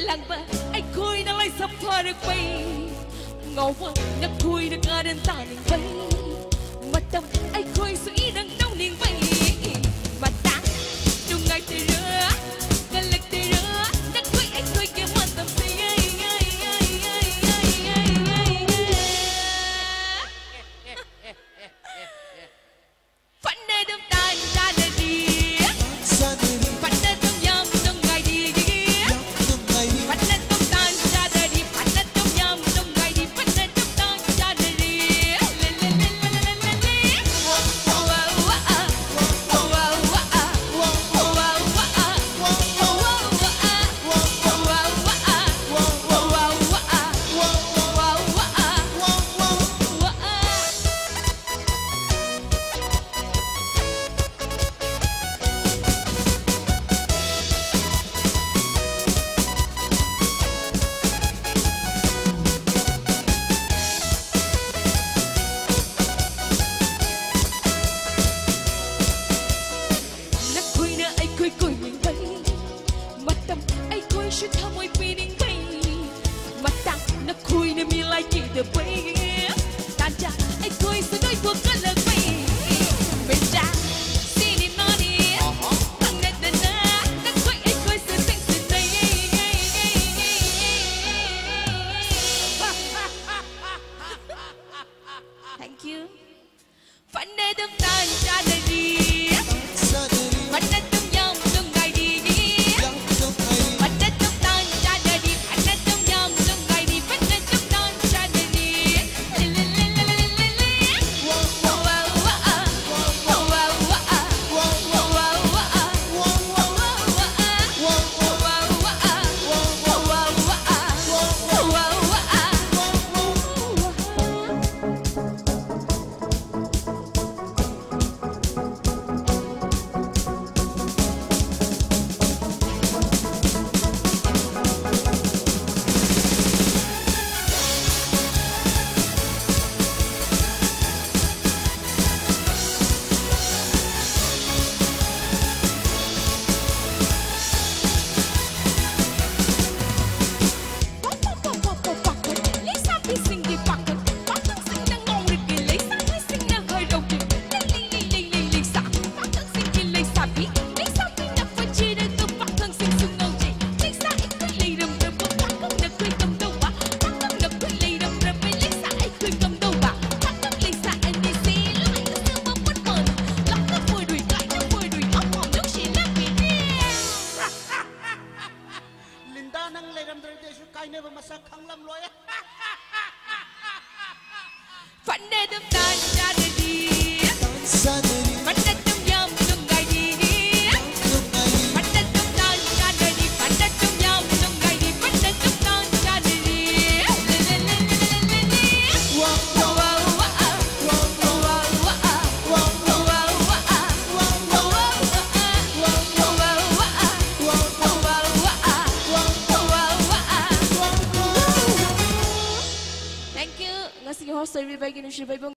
langba ai khôi na lai sapar pai ngawa na khôi na garan taning pai matam ai khôi su i nang nong ning pai mata dungai te ra galak te ra na khôi ai khôi ke matam se Fun dum tan tan di Thank you. Fun dum tan tan di Thank you. Ngasih host dari bagian